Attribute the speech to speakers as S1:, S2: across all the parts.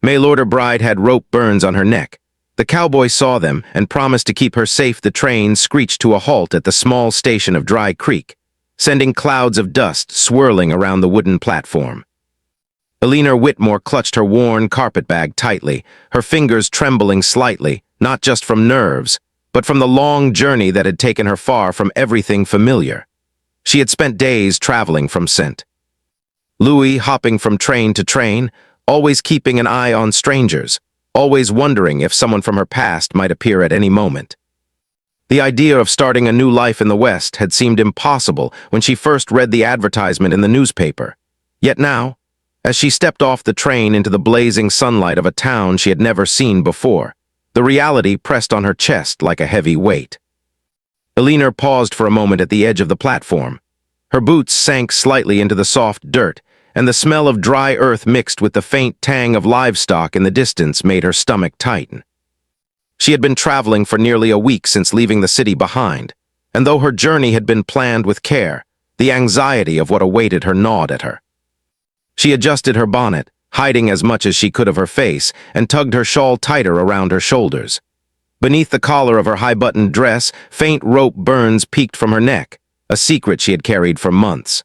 S1: Maylord her bride had rope burns on her neck. The cowboy saw them and promised to keep her safe. The train screeched to a halt at the small station of Dry Creek, sending clouds of dust swirling around the wooden platform. Eleanor Whitmore clutched her worn carpetbag tightly, her fingers trembling slightly, not just from nerves, but from the long journey that had taken her far from everything familiar. She had spent days traveling from St. Louis, hopping from train to train, always keeping an eye on strangers, always wondering if someone from her past might appear at any moment. The idea of starting a new life in the West had seemed impossible when she first read the advertisement in the newspaper. Yet now, as she stepped off the train into the blazing sunlight of a town she had never seen before, the reality pressed on her chest like a heavy weight. Eleanor paused for a moment at the edge of the platform. Her boots sank slightly into the soft dirt, and the smell of dry earth mixed with the faint tang of livestock in the distance made her stomach tighten. She had been traveling for nearly a week since leaving the city behind, and though her journey had been planned with care, the anxiety of what awaited her gnawed at her. She adjusted her bonnet, hiding as much as she could of her face, and tugged her shawl tighter around her shoulders. Beneath the collar of her high-buttoned dress, faint rope burns peeked from her neck, a secret she had carried for months.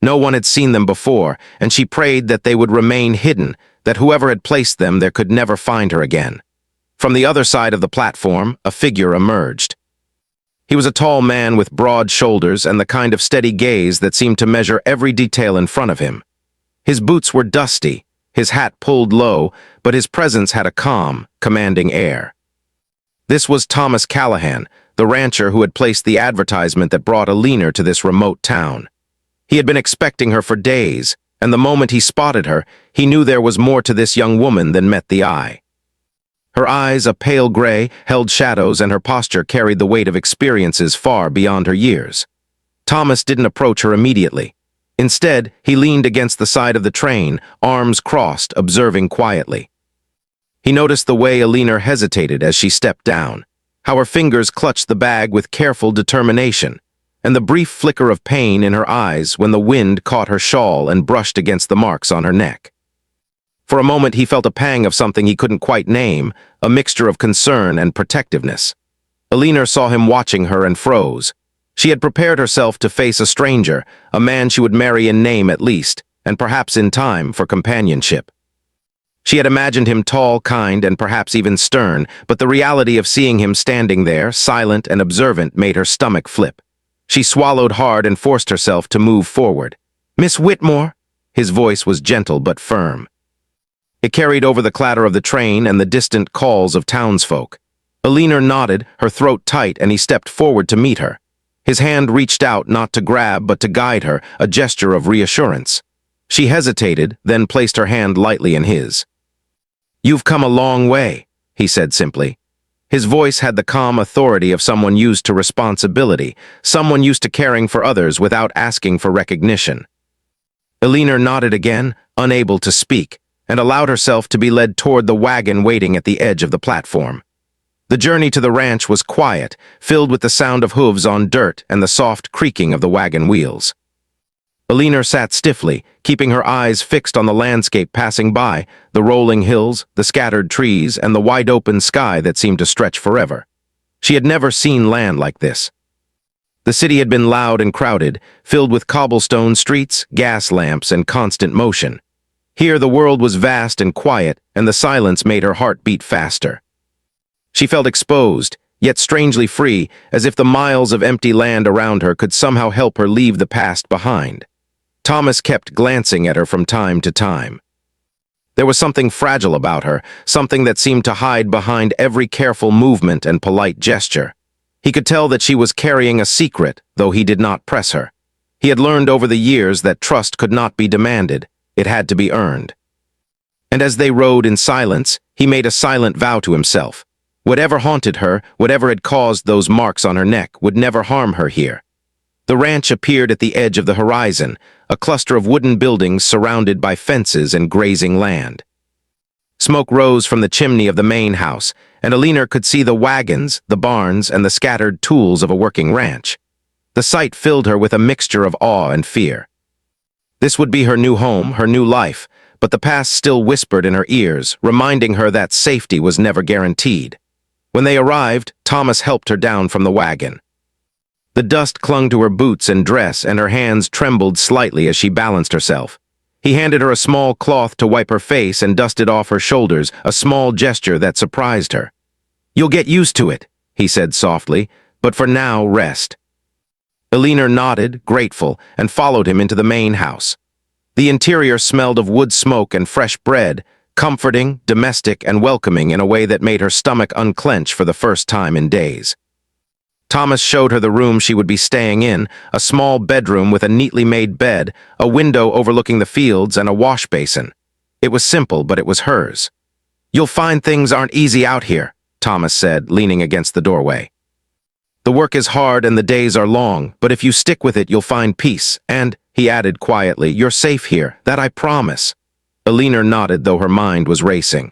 S1: No one had seen them before, and she prayed that they would remain hidden, that whoever had placed them there could never find her again. From the other side of the platform, a figure emerged. He was a tall man with broad shoulders and the kind of steady gaze that seemed to measure every detail in front of him. His boots were dusty, his hat pulled low, but his presence had a calm, commanding air. This was Thomas Callahan, the rancher who had placed the advertisement that brought Eleanor to this remote town. He had been expecting her for days, and the moment he spotted her, he knew there was more to this young woman than met the eye. Her eyes, a pale gray, held shadows, and her posture carried the weight of experiences far beyond her years. Thomas didn't approach her immediately. Instead, he leaned against the side of the train, arms crossed, observing quietly. He noticed the way Eleanor hesitated as she stepped down, how her fingers clutched the bag with careful determination, and the brief flicker of pain in her eyes when the wind caught her shawl and brushed against the marks on her neck. For a moment he felt a pang of something he couldn't quite name, a mixture of concern and protectiveness. Eleanor saw him watching her and froze. She had prepared herself to face a stranger, a man she would marry in name at least, and perhaps in time for companionship. She had imagined him tall, kind, and perhaps even stern, but the reality of seeing him standing there, silent and observant, made her stomach flip. She swallowed hard and forced herself to move forward. "Miss Whitmore?" His voice was gentle but firm. It carried over the clatter of the train and the distant calls of townsfolk. Eleanor nodded, her throat tight, and he stepped forward to meet her. His hand reached out not to grab but to guide her, a gesture of reassurance. She hesitated, then placed her hand lightly in his. "You've come a long way," he said simply. His voice had the calm authority of someone used to responsibility, someone used to caring for others without asking for recognition. Eleanor nodded again, unable to speak, and allowed herself to be led toward the wagon waiting at the edge of the platform. The journey to the ranch was quiet, filled with the sound of hooves on dirt and the soft creaking of the wagon wheels. Eleanor sat stiffly, keeping her eyes fixed on the landscape passing by, the rolling hills, the scattered trees, and the wide-open sky that seemed to stretch forever. She had never seen land like this. The city had been loud and crowded, filled with cobblestone streets, gas lamps, and constant motion. Here the world was vast and quiet, and the silence made her heart beat faster. She felt exposed, yet strangely free, as if the miles of empty land around her could somehow help her leave the past behind. Thomas kept glancing at her from time to time. There was something fragile about her, something that seemed to hide behind every careful movement and polite gesture. He could tell that she was carrying a secret, though he did not press her. He had learned over the years that trust could not be demanded, it had to be earned. And as they rode in silence, he made a silent vow to himself. Whatever haunted her, whatever had caused those marks on her neck, would never harm her here. The ranch appeared at the edge of the horizon, a cluster of wooden buildings surrounded by fences and grazing land. Smoke rose from the chimney of the main house, and Eleanor could see the wagons, the barns, and the scattered tools of a working ranch. The sight filled her with a mixture of awe and fear. This would be her new home, her new life, but the past still whispered in her ears, reminding her that safety was never guaranteed. When they arrived, Thomas helped her down from the wagon. The dust clung to her boots and dress, and her hands trembled slightly as she balanced herself. He handed her a small cloth to wipe her face and dusted off her shoulders, a small gesture that surprised her. "You'll get used to it," he said softly, "but for now, rest." Elena nodded, grateful, and followed him into the main house. The interior smelled of wood smoke and fresh bread, comforting, domestic, and welcoming in a way that made her stomach unclench for the first time in days. Thomas showed her the room she would be staying in, a small bedroom with a neatly made bed, a window overlooking the fields, and a wash basin. It was simple, but it was hers. "You'll find things aren't easy out here," Thomas said, leaning against the doorway. "The work is hard and the days are long, but if you stick with it, you'll find peace. And," he added quietly, "you're safe here, that I promise." Elena nodded, though her mind was racing.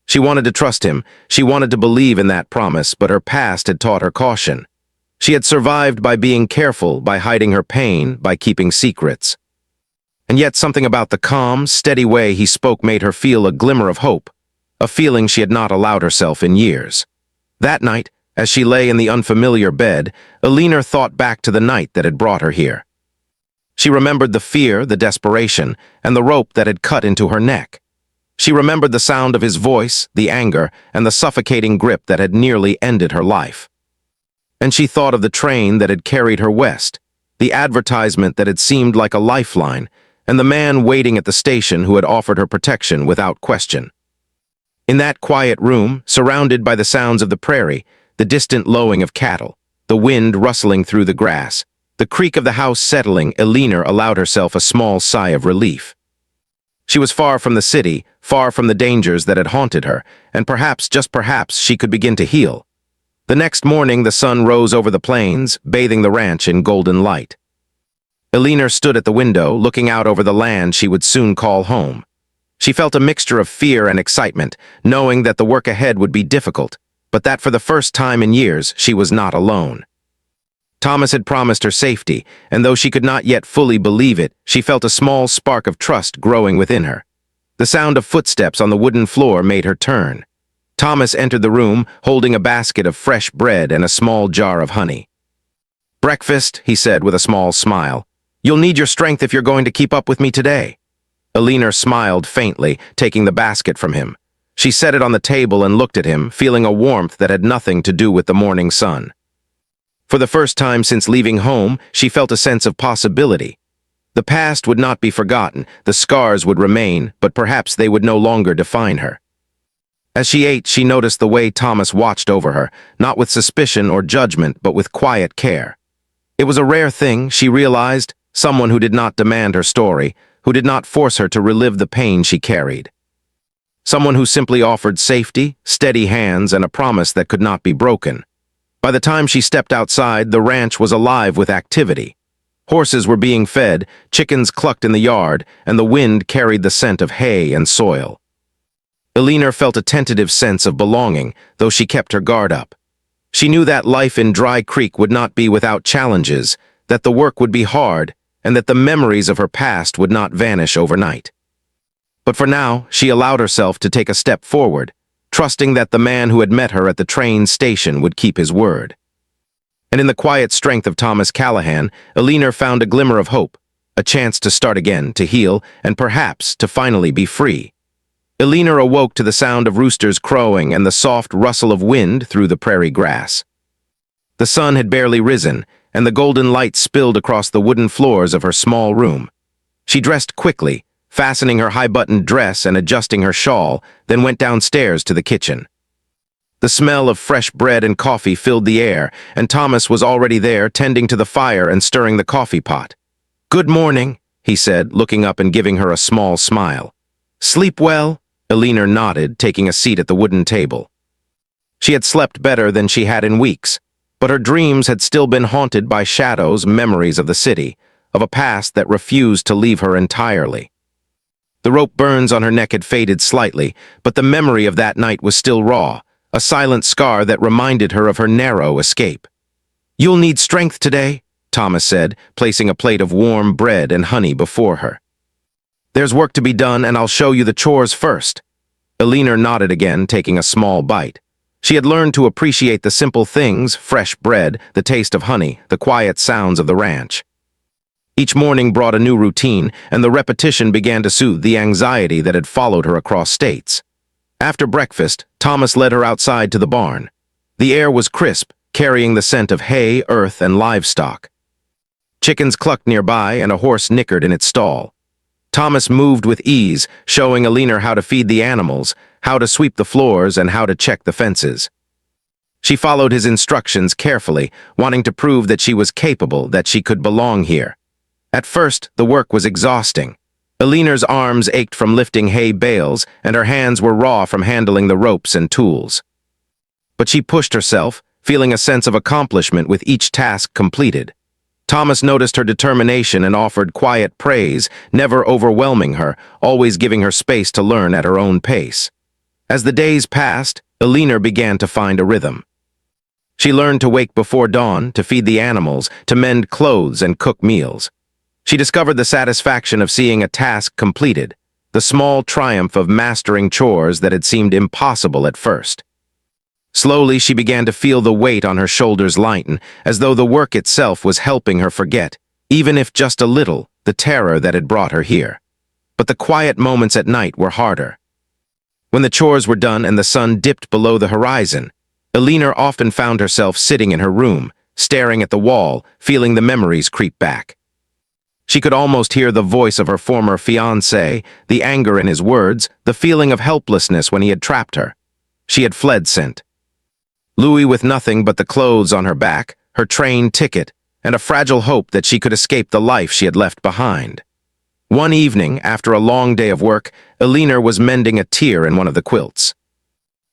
S1: She wanted to trust him, she wanted to believe in that promise, but her past had taught her caution. She had survived by being careful, by hiding her pain, by keeping secrets. And yet something about the calm, steady way he spoke made her feel a glimmer of hope, a feeling she had not allowed herself in years. That night, as she lay in the unfamiliar bed, Elena thought back to the night that had brought her here. She remembered the fear, the desperation, and the rope that had cut into her neck. She remembered the sound of his voice, the anger, and the suffocating grip that had nearly ended her life. And she thought of the train that had carried her west, the advertisement that had seemed like a lifeline, and the man waiting at the station who had offered her protection without question. In that quiet room, surrounded by the sounds of the prairie, the distant lowing of cattle, the wind rustling through the grass, the creak of the house settling, Elena allowed herself a small sigh of relief. She was far from the city, far from the dangers that had haunted her, and perhaps, just perhaps, she could begin to heal. The next morning, the sun rose over the plains, bathing the ranch in golden light. Elena stood at the window, looking out over the land she would soon call home. She felt a mixture of fear and excitement, knowing that the work ahead would be difficult, but that for the first time in years, she was not alone. Thomas had promised her safety, and though she could not yet fully believe it, she felt a small spark of trust growing within her. The sound of footsteps on the wooden floor made her turn. Thomas entered the room, holding a basket of fresh bread and a small jar of honey. "Breakfast," he said with a small smile. "You'll need your strength if you're going to keep up with me today." Elena smiled faintly, taking the basket from him. She set it on the table and looked at him, feeling a warmth that had nothing to do with the morning sun. For the first time since leaving home, she felt a sense of possibility. The past would not be forgotten, the scars would remain, but perhaps they would no longer define her. As she ate, she noticed the way Thomas watched over her, not with suspicion or judgment, but with quiet care. It was a rare thing, she realized, someone who did not demand her story, who did not force her to relive the pain she carried. Someone who simply offered safety, steady hands, and a promise that could not be broken. By the time she stepped outside, the ranch was alive with activity. Horses were being fed, chickens clucked in the yard, and the wind carried the scent of hay and soil. Elena felt a tentative sense of belonging, though she kept her guard up. She knew that life in Dry Creek would not be without challenges, that the work would be hard, and that the memories of her past would not vanish overnight. But for now, she allowed herself to take a step forward, trusting that the man who had met her at the train station would keep his word. And in the quiet strength of Thomas Callahan, Elena found a glimmer of hope, a chance to start again, to heal, and perhaps to finally be free. Elena awoke to the sound of roosters crowing and the soft rustle of wind through the prairie grass. The sun had barely risen, and the golden light spilled across the wooden floors of her small room. She dressed quickly, fastening her high-buttoned dress and adjusting her shawl, then went downstairs to the kitchen. The smell of fresh bread and coffee filled the air, and Thomas was already there, tending to the fire and stirring the coffee pot. "Good morning," he said, looking up and giving her a small smile. "Sleep well?" Elena nodded, taking a seat at the wooden table. She had slept better than she had in weeks, but her dreams had still been haunted by shadows, memories of the city, of a past that refused to leave her entirely. The rope burns on her neck had faded slightly, but the memory of that night was still raw, a silent scar that reminded her of her narrow escape. "You'll need strength today," Thomas said, placing a plate of warm bread and honey before her. There's work to be done, and I'll show you the chores first. Alina nodded again, taking a small bite. She had learned to appreciate the simple things, fresh bread, the taste of honey, the quiet sounds of the ranch. Each morning brought a new routine, and the repetition began to soothe the anxiety that had followed her across states. After breakfast, Thomas led her outside to the barn. The air was crisp, carrying the scent of hay, earth, and livestock. Chickens clucked nearby, and a horse nickered in its stall. Thomas moved with ease, showing Alina how to feed the animals, how to sweep the floors, and how to check the fences. She followed his instructions carefully, wanting to prove that she was capable, that she could belong here. At first, the work was exhausting. Alina's arms ached from lifting hay bales, and her hands were raw from handling the ropes and tools. But she pushed herself, feeling a sense of accomplishment with each task completed. Thomas noticed her determination and offered quiet praise, never overwhelming her, always giving her space to learn at her own pace. As the days passed, Alina began to find a rhythm. She learned to wake before dawn, to feed the animals, to mend clothes and cook meals. She discovered the satisfaction of seeing a task completed, the small triumph of mastering chores that had seemed impossible at first. Slowly, she began to feel the weight on her shoulders lighten, as though the work itself was helping her forget, even if just a little, the terror that had brought her here. But the quiet moments at night were harder. When the chores were done and the sun dipped below the horizon, Alina often found herself sitting in her room, staring at the wall, feeling the memories creep back. She could almost hear the voice of her former fiancé, the anger in his words, the feeling of helplessness when he had trapped her. She had fled sent. Louis with nothing but the clothes on her back, her train ticket, and a fragile hope that she could escape the life she had left behind. One evening, after a long day of work, Alina was mending a tear in one of the quilts.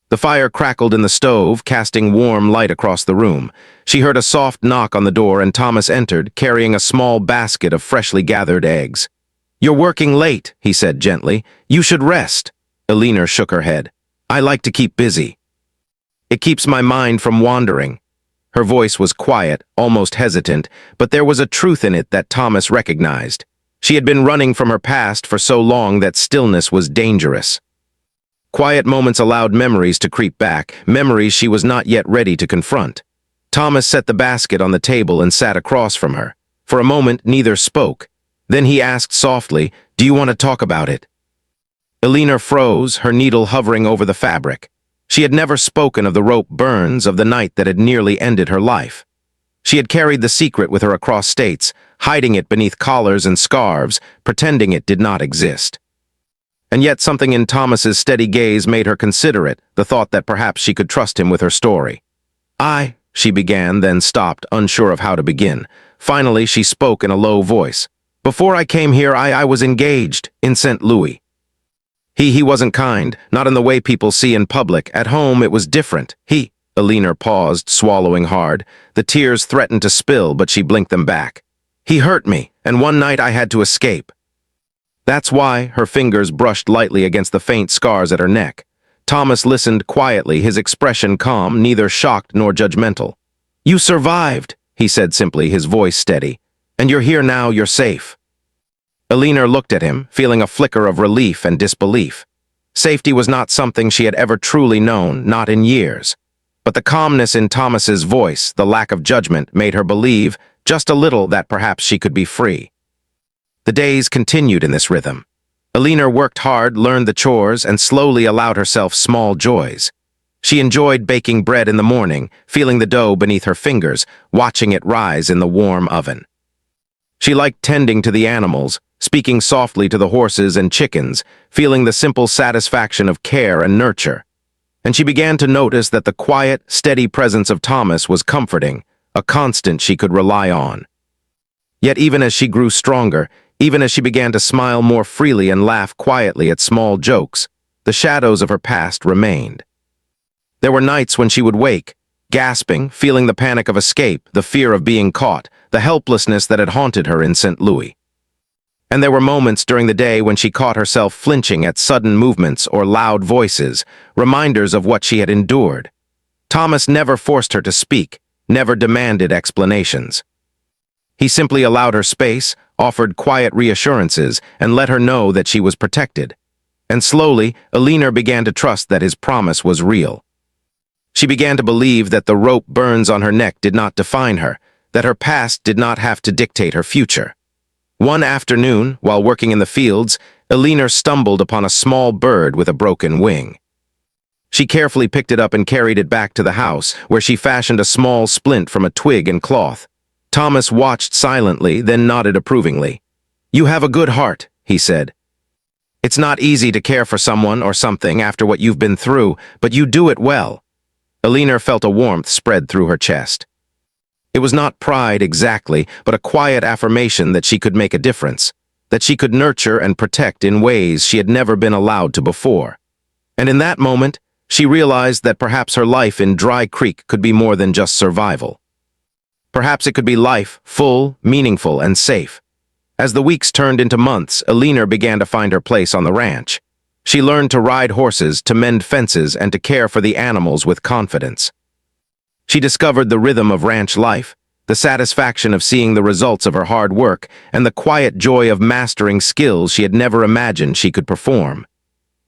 S1: The fire crackled in the stove, casting warm light across the room. She heard a soft knock on the door, and Thomas entered, carrying a small basket of freshly gathered eggs. "You're working late," he said gently. "You should rest." Alina shook her head. "I like to keep busy. It keeps my mind from wandering." Her voice was quiet, almost hesitant, but there was a truth in it that Thomas recognized. She had been running from her past for so long that stillness was dangerous. Quiet moments allowed memories to creep back, memories she was not yet ready to confront. Thomas set the basket on the table and sat across from her. For a moment, neither spoke. Then he asked softly, "Do you want to talk about it?" Alina froze, her needle hovering over the fabric. She had never spoken of the rope burns, of the night that had nearly ended her life. She had carried the secret with her across states, hiding it beneath collars and scarves, pretending it did not exist. And yet something in Thomas's steady gaze made her consider it, the thought that perhaps she could trust him with her story. She began, then stopped, unsure of how to begin. Finally, she spoke in a low voice. "Before I came here, I was engaged in St. Louis. He wasn't kind, not in the way people see in public. At home, it was different. Alina paused, swallowing hard. The tears threatened to spill, but she blinked them back. "He hurt me, and one night I had to escape." That's why her fingers brushed lightly against the faint scars at her neck. Thomas listened quietly, his expression calm, neither shocked nor judgmental. "You survived," he said simply, his voice steady. "And you're here now, you're safe." Alina looked at him, feeling a flicker of relief and disbelief. Safety was not something she had ever truly known, not in years. But the calmness in Thomas's voice, the lack of judgment, made her believe, just a little, that perhaps she could be free. The days continued in this rhythm. Alina worked hard, learned the chores, and slowly allowed herself small joys. She enjoyed baking bread in the morning, feeling the dough beneath her fingers, watching it rise in the warm oven. She liked tending to the animals, speaking softly to the horses and chickens, feeling the simple satisfaction of care and nurture. And she began to notice that the quiet, steady presence of Thomas was comforting, a constant she could rely on. Yet even as she grew stronger, even as she began to smile more freely and laugh quietly at small jokes, the shadows of her past remained. There were nights when she would wake, gasping, feeling the panic of escape, the fear of being caught, the helplessness that had haunted her in St. Louis. And there were moments during the day when she caught herself flinching at sudden movements or loud voices, reminders of what she had endured. Thomas never forced her to speak, never demanded explanations. He simply allowed her space, offered quiet reassurances, and let her know that she was protected. And slowly, Alina began to trust that his promise was real. She began to believe that the rope burns on her neck did not define her, that her past did not have to dictate her future. One afternoon, while working in the fields, Alina stumbled upon a small bird with a broken wing. She carefully picked it up and carried it back to the house, where she fashioned a small splint from a twig and cloth. Thomas watched silently, then nodded approvingly. "You have a good heart," he said. "It's not easy to care for someone or something after what you've been through, but you do it well." Alina felt a warmth spread through her chest. It was not pride exactly, but a quiet affirmation that she could make a difference, that she could nurture and protect in ways she had never been allowed to before. And in that moment, she realized that perhaps her life in Dry Creek could be more than just survival. Perhaps it could be life, full, meaningful, and safe. As the weeks turned into months, Alina began to find her place on the ranch. She learned to ride horses, to mend fences, and to care for the animals with confidence. She discovered the rhythm of ranch life, the satisfaction of seeing the results of her hard work, and the quiet joy of mastering skills she had never imagined she could perform.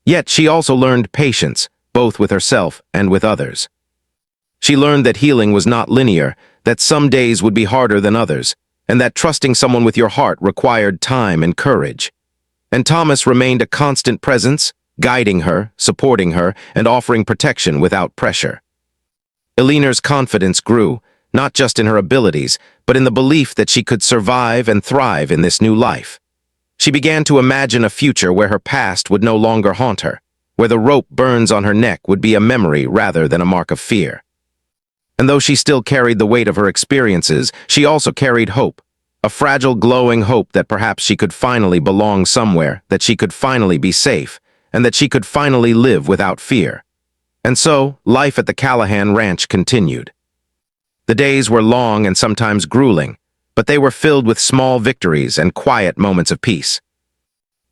S1: Yet she also learned patience, both with herself and with others. She learned that healing was not linear, that some days would be harder than others, and that trusting someone with your heart required time and courage. And Thomas remained a constant presence, guiding her, supporting her, and offering protection without pressure. Alina's confidence grew, not just in her abilities, but in the belief that she could survive and thrive in this new life. She began to imagine a future where her past would no longer haunt her, where the rope burns on her neck would be a memory rather than a mark of fear. And though she still carried the weight of her experiences, she also carried hope, a fragile, glowing hope that perhaps she could finally belong somewhere, that she could finally be safe, and that she could finally live without fear. And so, life at the Callahan Ranch continued. The days were long and sometimes grueling, but they were filled with small victories and quiet moments of peace.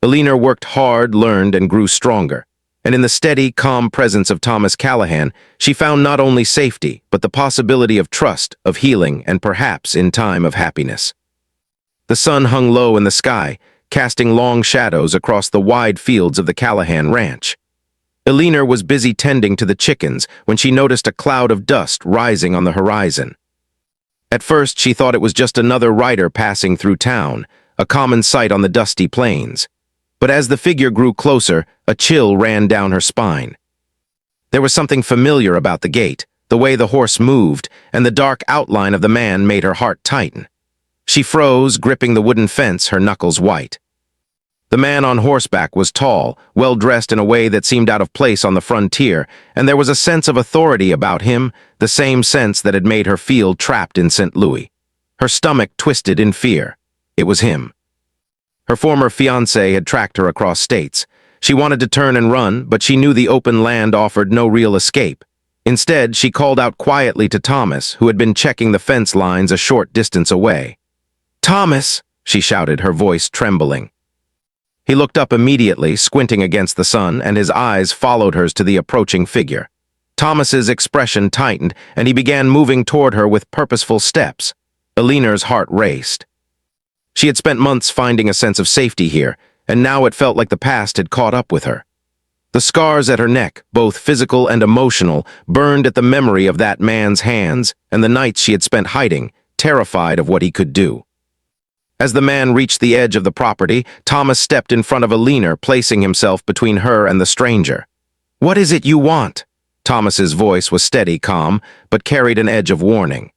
S1: Alina worked hard, learned, and grew stronger. And in the steady, calm presence of Thomas Callahan, she found not only safety, but the possibility of trust, of healing, and perhaps, in time, of happiness. The sun hung low in the sky, casting long shadows across the wide fields of the Callahan Ranch. Alina was busy tending to the chickens when she noticed a cloud of dust rising on the horizon. At first, she thought it was just another rider passing through town, a common sight on the dusty plains. But as the figure grew closer, a chill ran down her spine. There was something familiar about the gait, the way the horse moved, and the dark outline of the man made her heart tighten. She froze, gripping the wooden fence, her knuckles white. The man on horseback was tall, well-dressed in a way that seemed out of place on the frontier, and there was a sense of authority about him, the same sense that had made her feel trapped in St. Louis. Her stomach twisted in fear. It was him. Her former fiancé had tracked her across states. She wanted to turn and run, but she knew the open land offered no real escape. Instead, she called out quietly to Thomas, who had been checking the fence lines a short distance away. "Thomas!" she shouted, her voice trembling. He looked up immediately, squinting against the sun, and his eyes followed hers to the approaching figure. Thomas's expression tightened, and he began moving toward her with purposeful steps. Alina's heart raced. She had spent months finding a sense of safety here, and now it felt like the past had caught up with her. The scars at her neck, both physical and emotional, burned at the memory of that man's hands and the nights she had spent hiding, terrified of what he could do. As the man reached the edge of the property, Thomas stepped in front of Alina, placing himself between her and the stranger. "What is it you want?" Thomas's voice was steady, calm, but carried an edge of warning.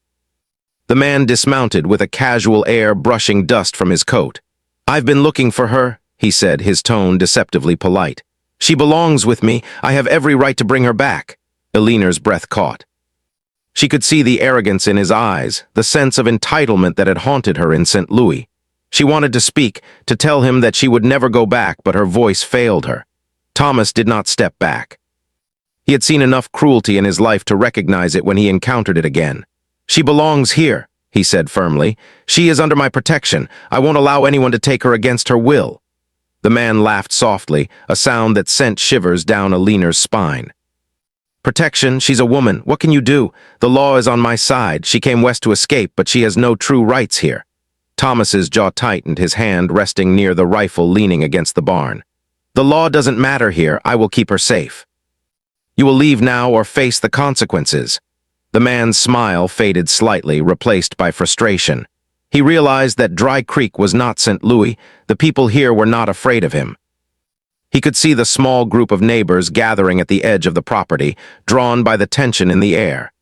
S1: The man dismounted with a casual air, brushing dust from his coat. "I've been looking for her," he said, his tone deceptively polite. "She belongs with me. I have every right to bring her back." Alina's breath caught. She could see the arrogance in his eyes, the sense of entitlement that had haunted her in St. Louis. She wanted to speak, to tell him that she would never go back, but her voice failed her. Thomas did not step back. He had seen enough cruelty in his life to recognize it when he encountered it again. "She belongs here," he said firmly. "She is under my protection. I won't allow anyone to take her against her will." The man laughed softly, a sound that sent shivers down Alina's spine. "Protection? She's a woman. What can you do? The law is on my side. She came west to escape, but she has no true rights here." Thomas's jaw tightened, his hand resting near the rifle leaning against the barn. The law doesn't matter here. I will keep her safe. You will leave now or face the consequences. The man's smile faded slightly, replaced by frustration. He realized that Dry Creek was not St. Louis. The people here were not afraid of him. He could see the small group of neighbors gathering at the edge of the property, drawn by the tension in the air.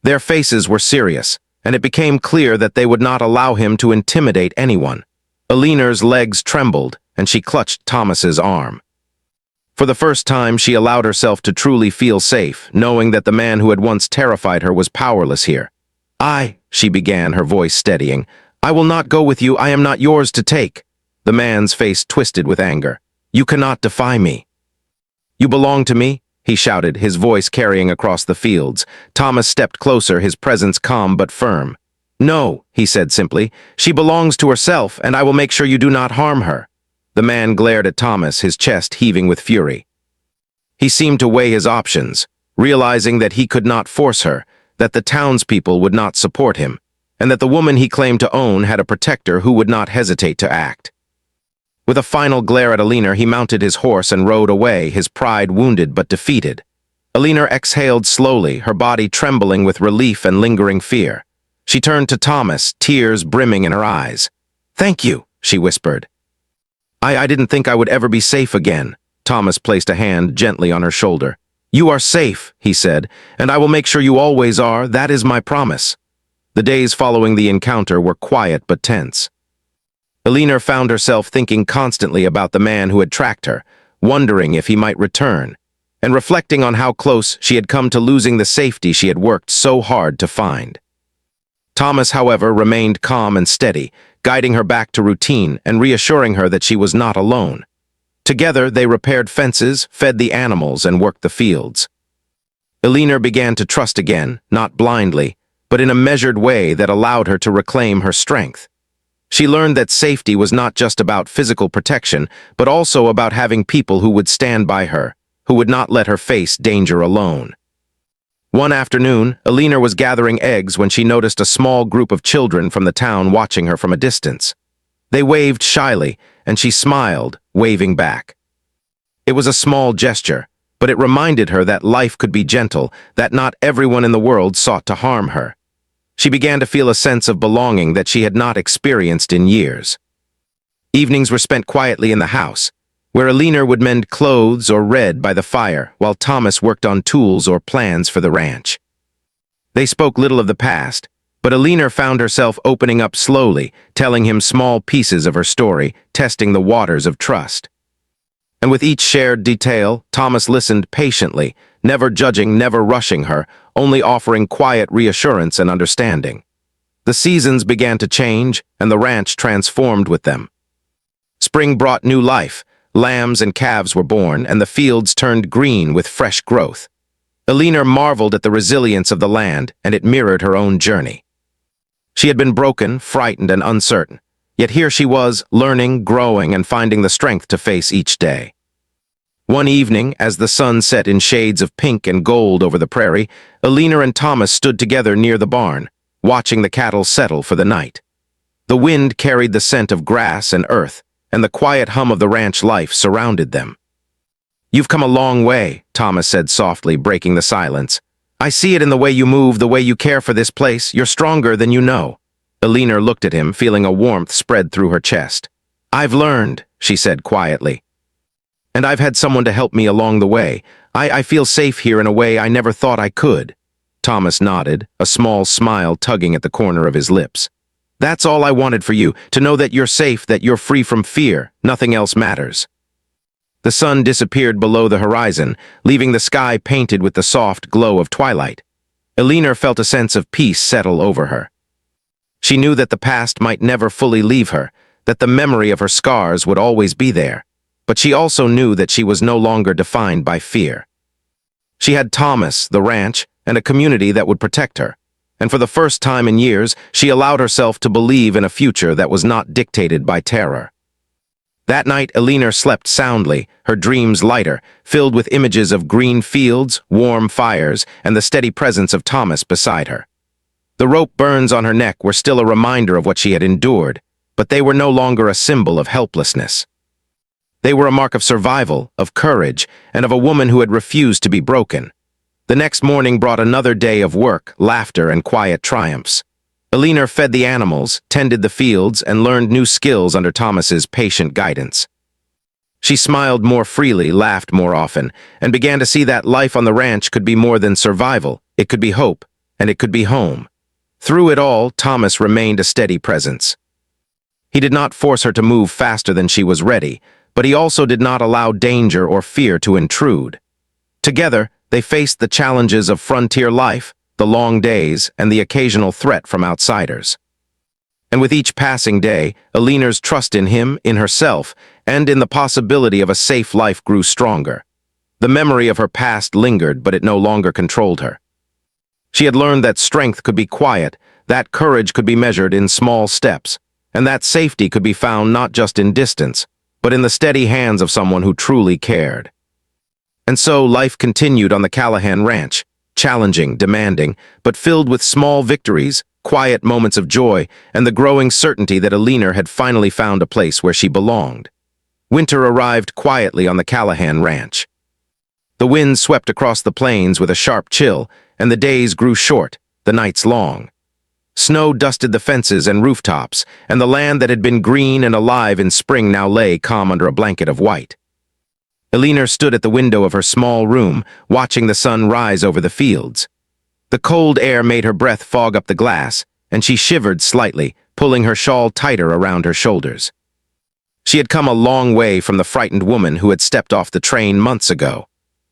S1: Their faces were serious, and it became clear that they would not allow him to intimidate anyone. Alina's legs trembled, and she clutched Thomas's arm. For the first time, she allowed herself to truly feel safe, knowing that the man who had once terrified her was powerless here. She began, her voice steadying. I will not go with you. I am not yours to take. The man's face twisted with anger. You cannot defy me. You belong to me, he shouted, his voice carrying across the fields. Thomas stepped closer, his presence calm but firm. No, he said simply. She belongs to herself, and I will make sure you do not harm her. The man glared at Thomas, his chest heaving with fury. He seemed to weigh his options, realizing that he could not force her, that the townspeople would not support him, and that the woman he claimed to own had a protector who would not hesitate to act. With a final glare at Alina, he mounted his horse and rode away, his pride wounded but defeated. Alina exhaled slowly, her body trembling with relief and lingering fear. She turned to Thomas, tears brimming in her eyes. Thank you, she whispered. I didn't think I would ever be safe again. Thomas placed a hand gently on her shoulder. You are safe, he said, and I will make sure you always are. That is my promise. The days following the encounter were quiet but tense. Alina found herself thinking constantly about the man who had tracked her, wondering if he might return, and reflecting on how close she had come to losing the safety she had worked so hard to find. Thomas, however, remained calm and steady, guiding her back to routine and reassuring her that she was not alone. Together, they repaired fences, fed the animals, and worked the fields. Alina began to trust again, not blindly, but in a measured way that allowed her to reclaim her strength. She learned that safety was not just about physical protection, but also about having people who would stand by her, who would not let her face danger alone. One afternoon, Alina was gathering eggs when she noticed a small group of children from the town watching her from a distance. They waved shyly, and she smiled, waving back. It was a small gesture, but it reminded her that life could be gentle, that not everyone in the world sought to harm her. She began to feel a sense of belonging that she had not experienced in years. Evenings were spent quietly in the house, where Alina would mend clothes or read by the fire, while Thomas worked on tools or plans for the ranch. They spoke little of the past, but Alina found herself opening up slowly, telling him small pieces of her story, testing the waters of trust. And with each shared detail, Thomas listened patiently, never judging, never rushing her, only offering quiet reassurance and understanding. The seasons began to change, and the ranch transformed with them. Spring brought new life. Lambs and calves were born, and the fields turned green with fresh growth. Alina marveled at the resilience of the land, and it mirrored her own journey. She had been broken, frightened, and uncertain, yet here she was, learning, growing, and finding the strength to face each day. One evening, as the sun set in shades of pink and gold over the prairie, Alina and Thomas stood together near the barn, watching the cattle settle for the night. The wind carried the scent of grass and earth, and the quiet hum of the ranch life surrounded them. You've come a long way, Thomas said softly, breaking the silence. I see it in the way you move, the way you care for this place. You're stronger than you know. Alina looked at him, feeling a warmth spread through her chest. I've learned, she said quietly. And I've had someone to help me along the way. I feel safe here in a way I never thought I could. Thomas nodded, a small smile tugging at the corner of his lips. That's all I wanted for you, to know that you're safe, that you're free from fear. Nothing else matters. The sun disappeared below the horizon, leaving the sky painted with the soft glow of twilight. Alina felt a sense of peace settle over her. She knew that the past might never fully leave her, that the memory of her scars would always be there, but she also knew that she was no longer defined by fear. She had Thomas, the ranch, and a community that would protect her. And for the first time in years, she allowed herself to believe in a future that was not dictated by terror. That night, Alina slept soundly, her dreams lighter, filled with images of green fields, warm fires, and the steady presence of Thomas beside her. The rope burns on her neck were still a reminder of what she had endured, but they were no longer a symbol of helplessness. They were a mark of survival, of courage, and of a woman who had refused to be broken. The next morning brought another day of work, laughter, and quiet triumphs. Alina fed the animals, tended the fields, and learned new skills under Thomas's patient guidance. She smiled more freely, laughed more often, and began to see that life on the ranch could be more than survival. It could be hope, and it could be home. Through it all, Thomas remained a steady presence. He did not force her to move faster than she was ready, but he also did not allow danger or fear to intrude. Together, they faced the challenges of frontier life, the long days, and the occasional threat from outsiders. And with each passing day, Alina's trust in him, in herself, and in the possibility of a safe life grew stronger. The memory of her past lingered, but it no longer controlled her. She had learned that strength could be quiet, that courage could be measured in small steps, and that safety could be found not just in distance, but in the steady hands of someone who truly cared. And so life continued on the Callahan Ranch, challenging, demanding, but filled with small victories, quiet moments of joy, and the growing certainty that Alina had finally found a place where she belonged. Winter arrived quietly on the Callahan Ranch. The wind swept across the plains with a sharp chill, and the days grew short, the nights long. Snow dusted the fences and rooftops, and the land that had been green and alive in spring now lay calm under a blanket of white. Alina stood at the window of her small room, watching the sun rise over the fields. The cold air made her breath fog up the glass, and she shivered slightly, pulling her shawl tighter around her shoulders. She had come a long way from the frightened woman who had stepped off the train months ago.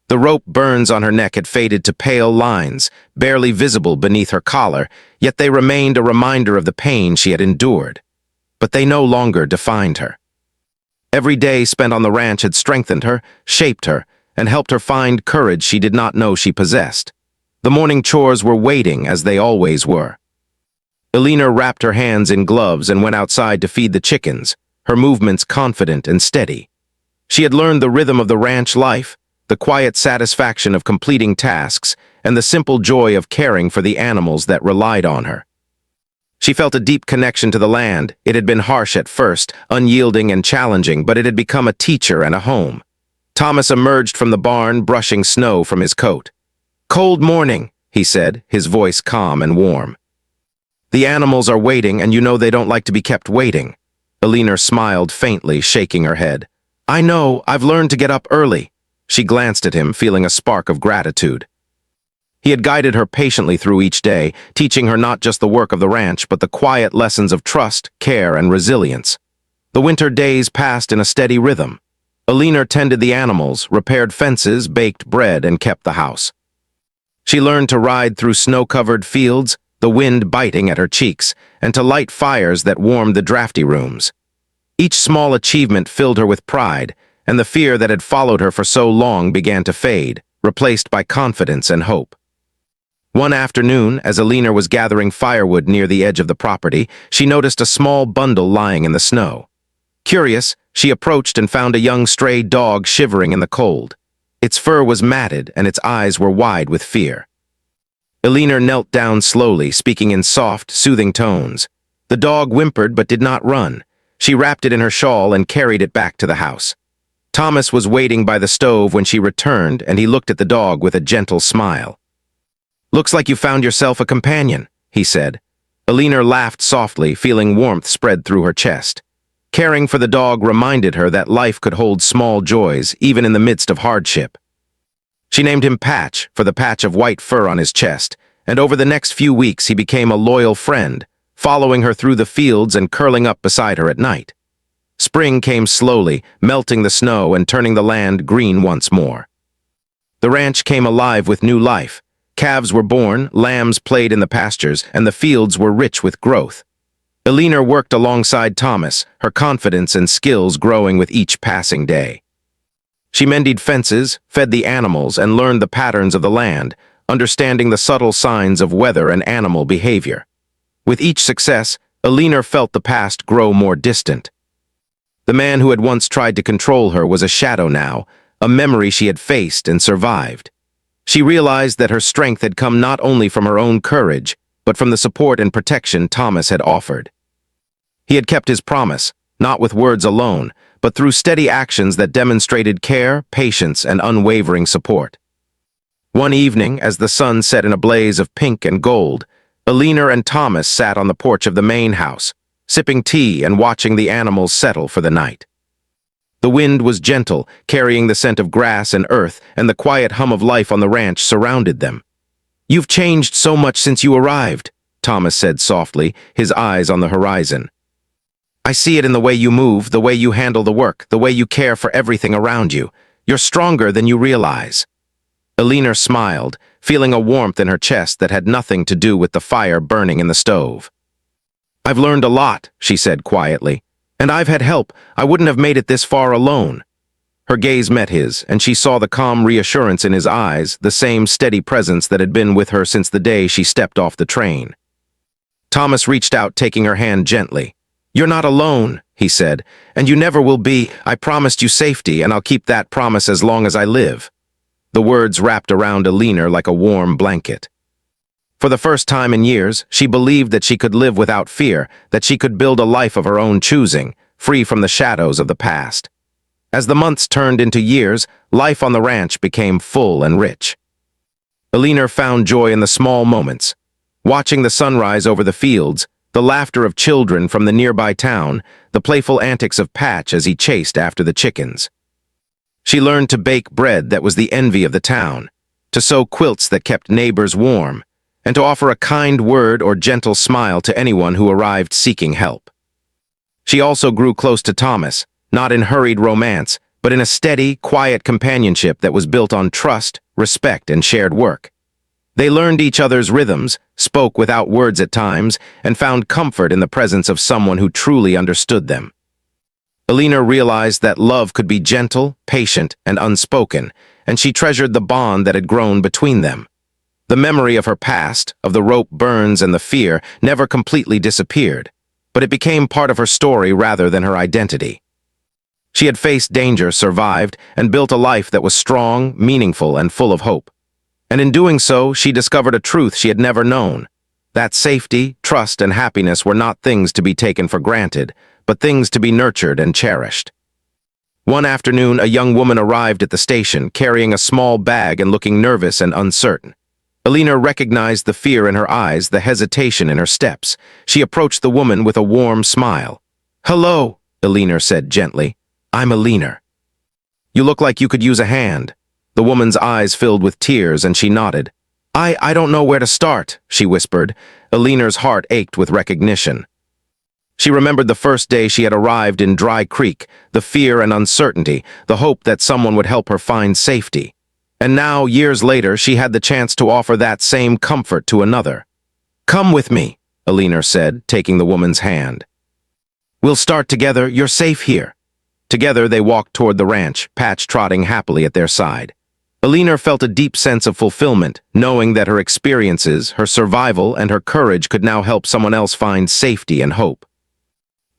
S1: The rope burns on her neck had faded to pale lines, barely visible beneath her collar, yet they remained a reminder of the pain she had endured. But they no longer defined her. Every day spent on the ranch had strengthened her, shaped her, and helped her find courage she did not know she possessed. The morning chores were waiting, as they always were. Alina wrapped her hands in gloves and went outside to feed the chickens, her movements confident and steady. She had learned the rhythm of the ranch life, the quiet satisfaction of completing tasks, and the simple joy of caring for the animals that relied on her. She felt a deep connection to the land. It had been harsh at first, unyielding and challenging, but it had become a teacher and a home. Thomas emerged from the barn, brushing snow from his coat. "Cold morning," he said, his voice calm and warm. "The animals are waiting, and you know they don't like to be kept waiting." Alina smiled faintly, shaking her head. "I know, I've learned to get up early." She glanced at him, feeling a spark of gratitude. He had guided her patiently through each day, teaching her not just the work of the ranch, but the quiet lessons of trust, care, and resilience. The winter days passed in a steady rhythm. Alina tended the animals, repaired fences, baked bread, and kept the house. She learned to ride through snow-covered fields, the wind biting at her cheeks, and to light fires that warmed the drafty rooms. Each small achievement filled her with pride, and the fear that had followed her for so long began to fade, replaced by confidence and hope. One afternoon, as Alina was gathering firewood near the edge of the property, she noticed a small bundle lying in the snow. Curious, she approached and found a young stray dog shivering in the cold. Its fur was matted, and its eyes were wide with fear. Alina knelt down slowly, speaking in soft, soothing tones. The dog whimpered but did not run. She wrapped it in her shawl and carried it back to the house. Thomas was waiting by the stove when she returned, and he looked at the dog with a gentle smile. "Looks like you found yourself a companion," he said. Alina laughed softly, feeling warmth spread through her chest. Caring for the dog reminded her that life could hold small joys, even in the midst of hardship. She named him Patch, for the patch of white fur on his chest, and over the next few weeks he became a loyal friend, following her through the fields and curling up beside her at night. Spring came slowly, melting the snow and turning the land green once more. The ranch came alive with new life. Calves were born, lambs played in the pastures, and the fields were rich with growth. Alina worked alongside Thomas, her confidence and skills growing with each passing day. She mended fences, fed the animals, and learned the patterns of the land, understanding the subtle signs of weather and animal behavior. With each success, Alina felt the past grow more distant. The man who had once tried to control her was a shadow now, a memory she had faced and survived. She realized that her strength had come not only from her own courage, but from the support and protection Thomas had offered. He had kept his promise, not with words alone, but through steady actions that demonstrated care, patience, and unwavering support. One evening, as the sun set in a blaze of pink and gold, Alina and Thomas sat on the porch of the main house, sipping tea and watching the animals settle for the night. The wind was gentle, carrying the scent of grass and earth, and the quiet hum of life on the ranch surrounded them. "You've changed so much since you arrived," Thomas said softly, his eyes on the horizon. "I see it in the way you move, the way you handle the work, the way you care for everything around you. You're stronger than you realize." Alina smiled, feeling a warmth in her chest that had nothing to do with the fire burning in the stove. "I've learned a lot," she said quietly. "And I've had help. I wouldn't have made it this far alone." Her gaze met his, and she saw the calm reassurance in his eyes, the same steady presence that had been with her since the day she stepped off the train. Thomas reached out, taking her hand gently. "You're not alone," he said, "and you never will be. I promised you safety, and I'll keep that promise as long as I live." The words wrapped around Alina like a warm blanket. For the first time in years, she believed that she could live without fear, that she could build a life of her own choosing, free from the shadows of the past. As the months turned into years, life on the ranch became full and rich. Alina found joy in the small moments, watching the sunrise over the fields, the laughter of children from the nearby town, the playful antics of Patch as he chased after the chickens. She learned to bake bread that was the envy of the town, to sew quilts that kept neighbors warm, and to offer a kind word or gentle smile to anyone who arrived seeking help. She also grew close to Thomas, not in hurried romance, but in a steady, quiet companionship that was built on trust, respect, and shared work. They learned each other's rhythms, spoke without words at times, and found comfort in the presence of someone who truly understood them. Alina realized that love could be gentle, patient, and unspoken, and she treasured the bond that had grown between them. The memory of her past, of the rope burns and the fear, never completely disappeared, but it became part of her story rather than her identity. She had faced danger, survived, and built a life that was strong, meaningful, and full of hope. And in doing so, she discovered a truth she had never known, that safety, trust, and happiness were not things to be taken for granted, but things to be nurtured and cherished. One afternoon, a young woman arrived at the station, carrying a small bag and looking nervous and uncertain. Alina recognized the fear in her eyes, the hesitation in her steps. She approached the woman with a warm smile. "Hello," Alina said gently. "I'm Alina. You look like you could use a hand." The woman's eyes filled with tears, and she nodded. I don't know where to start," she whispered. Alina's heart ached with recognition. She remembered the first day she had arrived in Dry Creek, the fear and uncertainty, the hope that someone would help her find safety. And now, years later, she had the chance to offer that same comfort to another. "Come with me," Alina said, taking the woman's hand. "We'll start together. You're safe here." Together, they walked toward the ranch, Patch trotting happily at their side. Alina felt a deep sense of fulfillment, knowing that her experiences, her survival, and her courage could now help someone else find safety and hope.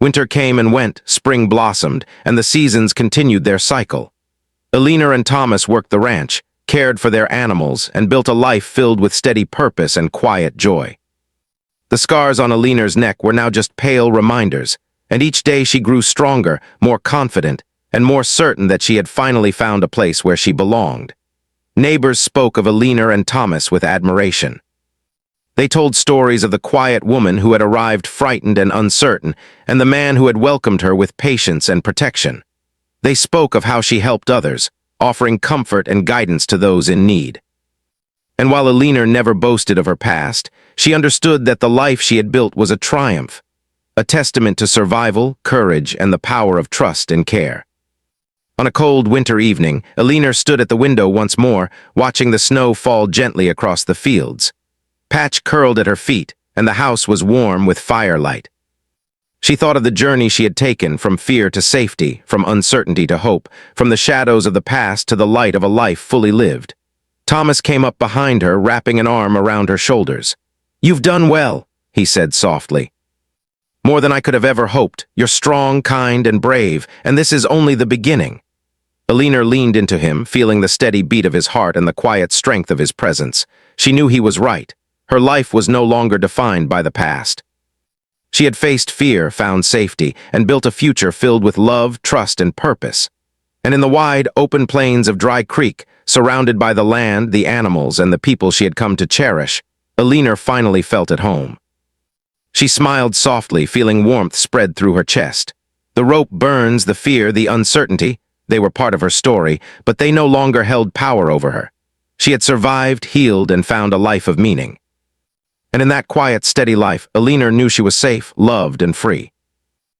S1: Winter came and went, spring blossomed, and the seasons continued their cycle. Alina and Thomas worked the ranch, cared for their animals, and built a life filled with steady purpose and quiet joy. The scars on Alina's neck were now just pale reminders, and each day she grew stronger, more confident, and more certain that she had finally found a place where she belonged. Neighbors spoke of Alina and Thomas with admiration. They told stories of the quiet woman who had arrived frightened and uncertain, and the man who had welcomed her with patience and protection. They spoke of how she helped others, offering comfort and guidance to those in need. And while Alina never boasted of her past, she understood that the life she had built was a triumph, a testament to survival, courage, and the power of trust and care. On a cold winter evening, Alina stood at the window once more, watching the snow fall gently across the fields. Patch curled at her feet, and the house was warm with firelight. She thought of the journey she had taken, from fear to safety, from uncertainty to hope, from the shadows of the past to the light of a life fully lived. Thomas came up behind her, wrapping an arm around her shoulders. "You've done well," he said softly. "More than I could have ever hoped. You're strong, kind, and brave, and this is only the beginning." Alina leaned into him, feeling the steady beat of his heart and the quiet strength of his presence. She knew he was right. Her life was no longer defined by the past. She had faced fear, found safety, and built a future filled with love, trust, and purpose. And in the wide, open plains of Dry Creek, surrounded by the land, the animals, and the people she had come to cherish, Alina finally felt at home. She smiled softly, feeling warmth spread through her chest. The rope burns, the fear, the uncertainty, they were part of her story, but they no longer held power over her. She had survived, healed, and found a life of meaning. And in that quiet, steady life, Alina knew she was safe, loved, and free.